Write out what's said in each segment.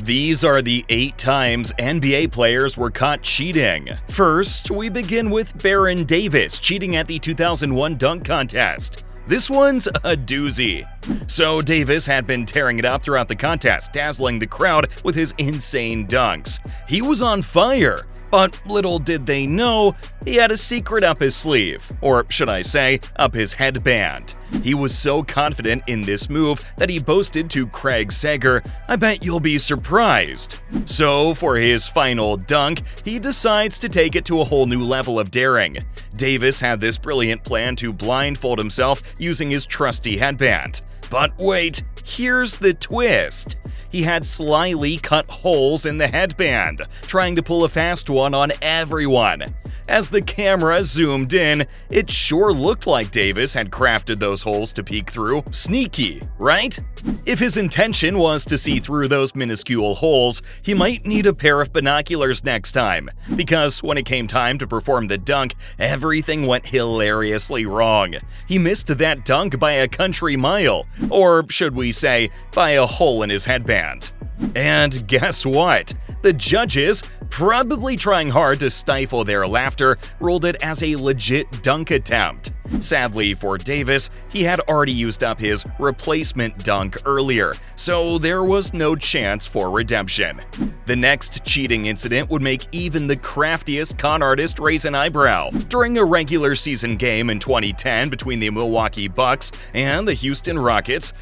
These are the 8 times NBA players were caught cheating. First, we begin with Baron Davis cheating at the 2001 dunk contest. This one's a doozy. So Davis had been tearing it up throughout the contest, dazzling the crowd with his insane dunks. He was on fire, but little did they know, he had a secret up his sleeve, or should I say, up his headband. He was so confident in this move that he boasted to Craig Sager, "I bet you'll be surprised." So for his final dunk, he decides to take it to a whole new level of daring. Davis had this brilliant plan to blindfold himself using his trusty headband. But wait, here's the twist. He had slyly cut holes in the headband, trying to pull a fast one on everyone. As the camera zoomed in, it sure looked like Davis had crafted those holes to peek through. Sneaky, right? If his intention was to see through those minuscule holes, he might need a pair of binoculars next time, because when it came time to perform the dunk, everything went hilariously wrong. He missed that dunk by a country mile, or should we say, by a hole in his headband. And guess what? The judges, probably trying hard to stifle their laughter, ruled it as a legit dunk attempt. Sadly for Davis, he had already used up his replacement dunk earlier, so there was no chance for redemption. The next cheating incident would make even the craftiest con artist raise an eyebrow. During a regular season game in 2010 between the Milwaukee Bucks and the Houston Rockets,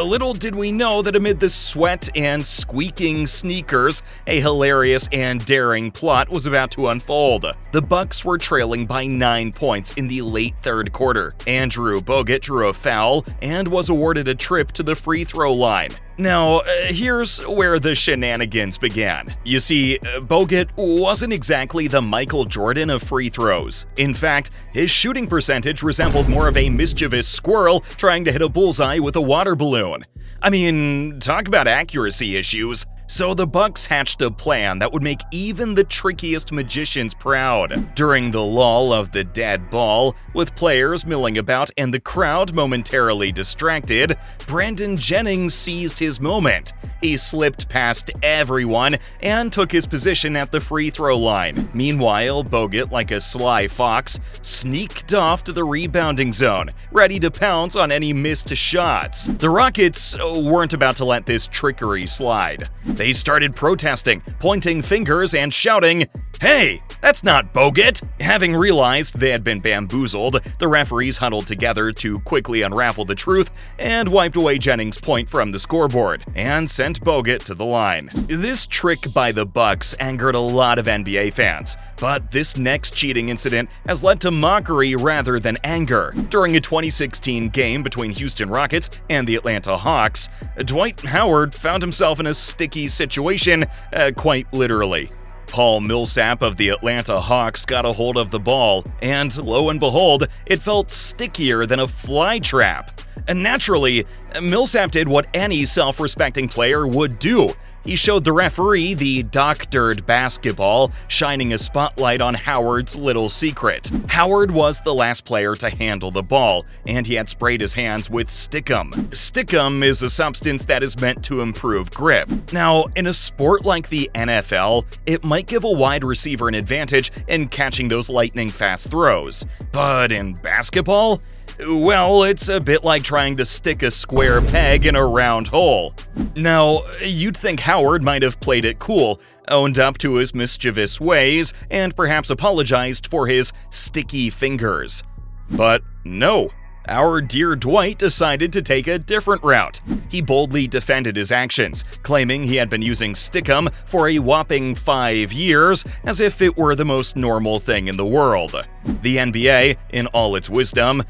little did we know that amid the sweat and squeaking sneakers, a hilarious and daring plot was about to unfold. The Bucks were trailing by 9 points in the late third quarter. Andrew Bogut drew a foul and was awarded a trip to the free throw line. Now, here's where the shenanigans began. You see, Bogut wasn't exactly the Michael Jordan of free throws. In fact, his shooting percentage resembled more of a mischievous squirrel trying to hit a bullseye with a water balloon. I mean, talk about accuracy issues. So the Bucks hatched a plan that would make even the trickiest magicians proud. During the lull of the dead ball, with players milling about and the crowd momentarily distracted, Brandon Jennings seized his moment. He slipped past everyone and took his position at the free throw line. Meanwhile, Bogut, like a sly fox, sneaked off to the rebounding zone, ready to pounce on any missed shots. The Rockets weren't about to let this trickery slide. They started protesting, pointing fingers and shouting, "Hey, that's not Bogut!" Having realized they had been bamboozled, the referees huddled together to quickly unravel the truth and wiped away Jennings' point from the scoreboard and sent Bogut to the line. This trick by the Bucks angered a lot of NBA fans, but this next cheating incident has led to mockery rather than anger. During a 2016 game between Houston Rockets and the Atlanta Hawks, Dwight Howard found himself in a sticky situation, quite literally. Paul Millsap of the Atlanta Hawks got a hold of the ball, and lo and behold, it felt stickier than a fly trap. And naturally, Millsap did what any self-respecting player would do. He showed the referee the doctored basketball, shining a spotlight on Howard's little secret. Howard was the last player to handle the ball, and he had sprayed his hands with stickum. Stickum is a substance that is meant to improve grip. Now, in a sport like the NFL, it might give a wide receiver an advantage in catching those lightning-fast throws. But in basketball? Well, it's a bit like trying to stick a square peg in a round hole. Now, you'd think Howard might have played it cool, owned up to his mischievous ways, and perhaps apologized for his sticky fingers. But no. Our dear Dwight decided to take a different route. He boldly defended his actions, claiming he had been using stickum for a whopping 5 years, as if it were the most normal thing in the world. The NBA, in all its wisdom,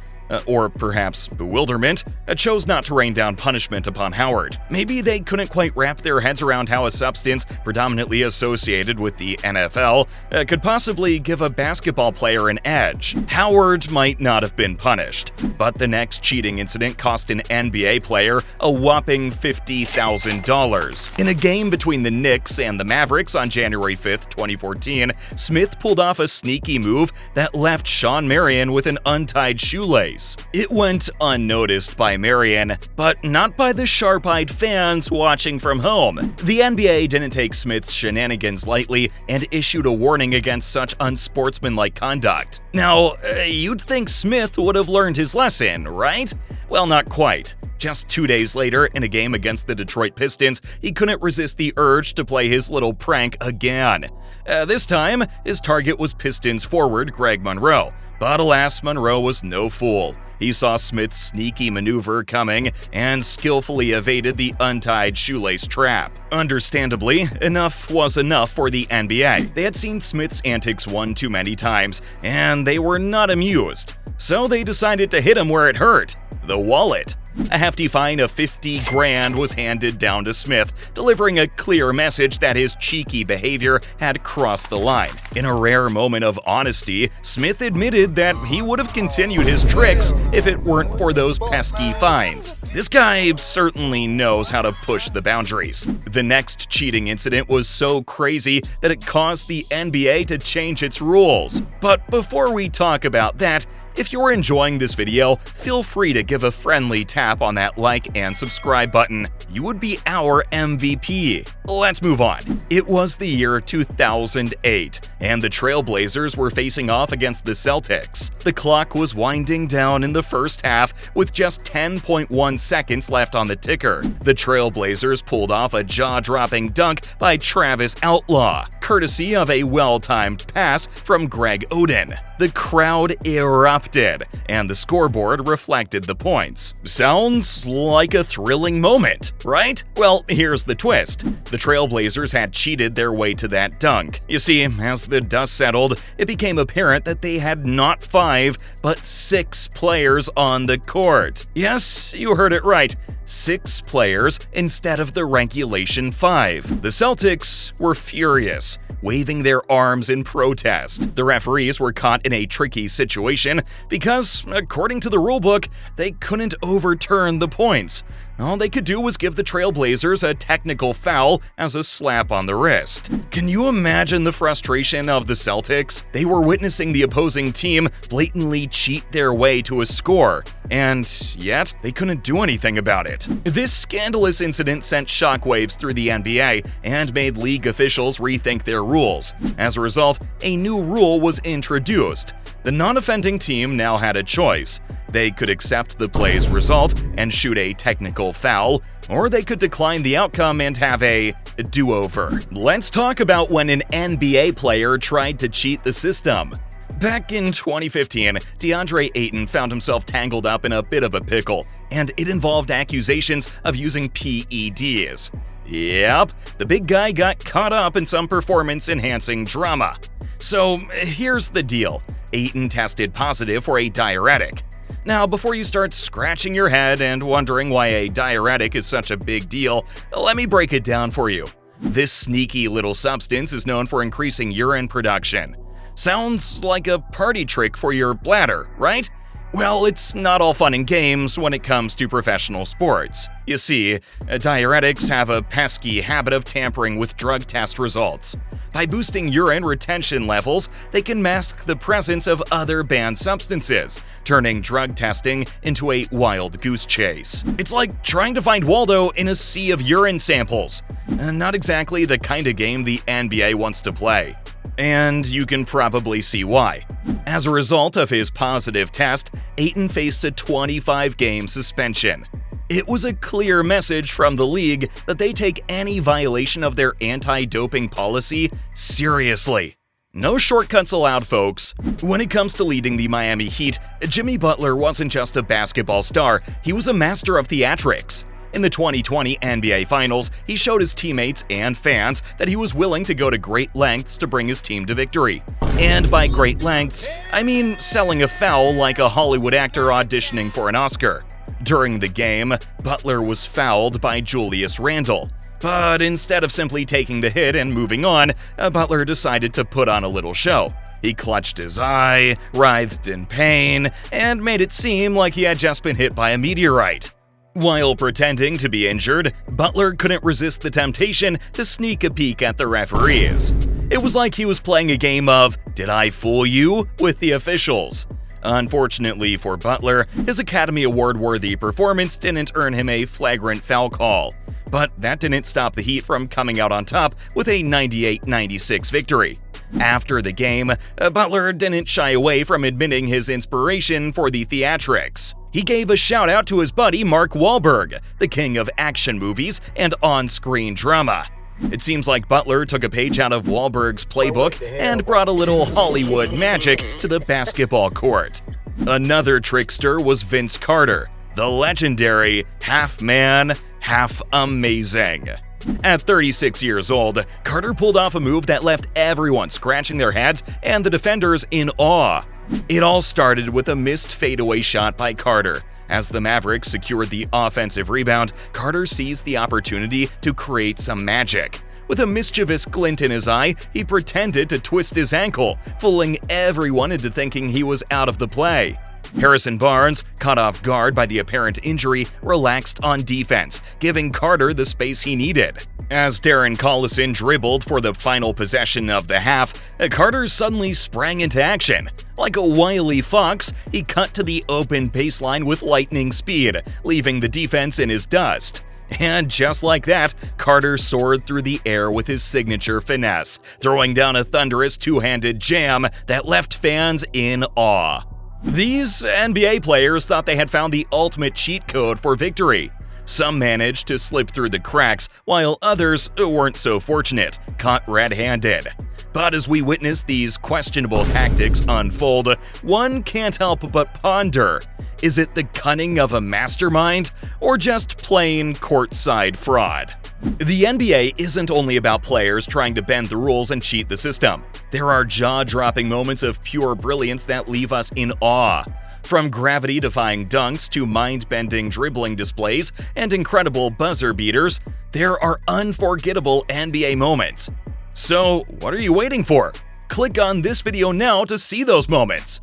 or perhaps bewilderment, chose not to rain down punishment upon Howard. Maybe they couldn't quite wrap their heads around how a substance predominantly associated with the NFL could possibly give a basketball player an edge. Howard might not have been punished, but the next cheating incident cost an NBA player a whopping $50,000. In a game between the Knicks and the Mavericks on January 5th, 2014, Smith pulled off a sneaky move that left Shawn Marion with an untied shoelace. boundaries. It went unnoticed by Marion, but not by the sharp-eyed fans watching from home. The NBA didn't take Smith's shenanigans lightly and issued a warning against such unsportsmanlike conduct. Now, you'd think Smith would have learned his lesson, right? Well, not quite. Just 2 days later, in a game against the Detroit Pistons, he couldn't resist the urge to play his little prank again. This time, his target was Pistons forward Greg Monroe. But alas, Monroe was no fool. He saw Smith's sneaky maneuver coming and skillfully evaded the untied shoelace trap. Understandably, enough was enough for the NBA. They had seen Smith's antics one too many times, and they were not amused. So they decided to hit him where it hurt: the wallet. A hefty fine of $50,000 was handed down to Smith, delivering a clear message that his cheeky behavior had crossed the line. In a rare moment of honesty, Smith admitted that he would have continued his tricks if it weren't for those pesky fines. This guy certainly knows how to push the boundaries. The next cheating incident was so crazy that it caused the NBA to change its rules. But before we talk about that, if you're enjoying this video, feel free to give a friendly tap on that like and subscribe button. You would be our MVP. Let's move on. It was the year 2008, and the Trailblazers were facing off against the Celtics. The clock was winding down in the first half with just 10.1 seconds left on the ticker. The Trailblazers pulled off a jaw-dropping dunk by Travis Outlaw, courtesy of a well-timed pass from Greg Oden. The crowd erupted, and the scoreboard reflected the points. Sounds like a thrilling moment, right? Well, here's the twist. The Trailblazers had cheated their way to that dunk. You see, as the dust settled, it became apparent that they had not 5, but 6 players on the court. Yes, you heard it right. 6 players instead of the regulation 5. The Celtics were furious, waving their arms in protest. The referees were caught in a tricky situation because, according to the rulebook, they couldn't overturn the points. All they could do was give the Trailblazers a technical foul as a slap on the wrist. Can you imagine the frustration of the Celtics? They were witnessing the opposing team blatantly cheat their way to a score, and yet they couldn't do anything about it. This scandalous incident sent shockwaves through the NBA and made league officials rethink their rules. As a result, a new rule was introduced. The non-offending team now had a choice. They could accept the play's result and shoot a technical foul, or they could decline the outcome and have a do-over. Let's talk about when an NBA player tried to cheat the system. Back in 2015, DeAndre Ayton found himself tangled up in a bit of a pickle, and it involved accusations of using PEDs. Yep, the big guy got caught up in some performance-enhancing drama. So here's the deal. Ayton tested positive for a diuretic. Now, before you start scratching your head and wondering why a diuretic is such a big deal, let me break it down for you. This sneaky little substance is known for increasing urine production. Sounds like a party trick for your bladder, right? Well, it's not all fun and games when it comes to professional sports. You see, diuretics have a pesky habit of tampering with drug test results. By boosting urine retention levels, they can mask the presence of other banned substances, turning drug testing into a wild goose chase. It's like trying to find Waldo in a sea of urine samples. Not exactly the kind of game the NBA wants to play. And you can probably see why. As a result of his positive test, Ayton faced a 25-game suspension. It was a clear message from the league that they take any violation of their anti-doping policy seriously. No shortcuts allowed, folks. When it comes to leading the Miami Heat, Jimmy Butler wasn't just a basketball star, he was a master of theatrics. In the 2020 NBA Finals, he showed his teammates and fans that he was willing to go to great lengths to bring his team to victory. And by great lengths, I mean selling a foul like a Hollywood actor auditioning for an Oscar. During the game, Butler was fouled by Julius Randle. But instead of simply taking the hit and moving on, Butler decided to put on a little show. He clutched his eye, writhed in pain, and made it seem like he had just been hit by a meteorite. While pretending to be injured, Butler couldn't resist the temptation to sneak a peek at the referees. It was like he was playing a game of "Did I fool you?" with the officials. Unfortunately for Butler, his Academy Award-worthy performance didn't earn him a flagrant foul call. But that didn't stop the Heat from coming out on top with a 98-96 victory. After the game, Butler didn't shy away from admitting his inspiration for the theatrics. He gave a shout-out to his buddy Mark Wahlberg, the king of action movies and on-screen drama. It seems like Butler took a page out of Wahlberg's playbook and brought a little Hollywood magic to the basketball court. Another trickster was Vince Carter, the legendary half-man, half-amazing. At 36 years old, Carter pulled off a move that left everyone scratching their heads and the defenders in awe. It all started with a missed fadeaway shot by Carter. As the Mavericks secured the offensive rebound, Carter seized the opportunity to create some magic. With a mischievous glint in his eye, he pretended to twist his ankle, fooling everyone into thinking he was out of the play. Harrison Barnes, caught off guard by the apparent injury, relaxed on defense, giving Carter the space he needed. As Darren Collison dribbled for the final possession of the half, Carter suddenly sprang into action. Like a wily fox, he cut to the open baseline with lightning speed, leaving the defense in his dust. And just like that, Carter soared through the air with his signature finesse, throwing down a thunderous two-handed jam that left fans in awe. These NBA players thought they had found the ultimate cheat code for victory. Some managed to slip through the cracks, while others weren't so fortunate, caught red-handed. But as we witness these questionable tactics unfold, one can't help but ponder: is it the cunning of a mastermind, or just plain courtside fraud? The NBA isn't only about players trying to bend the rules and cheat the system. There are jaw-dropping moments of pure brilliance that leave us in awe. From gravity-defying dunks to mind-bending dribbling displays and incredible buzzer beaters, there are unforgettable NBA moments. So, what are you waiting for? Click on this video now to see those moments.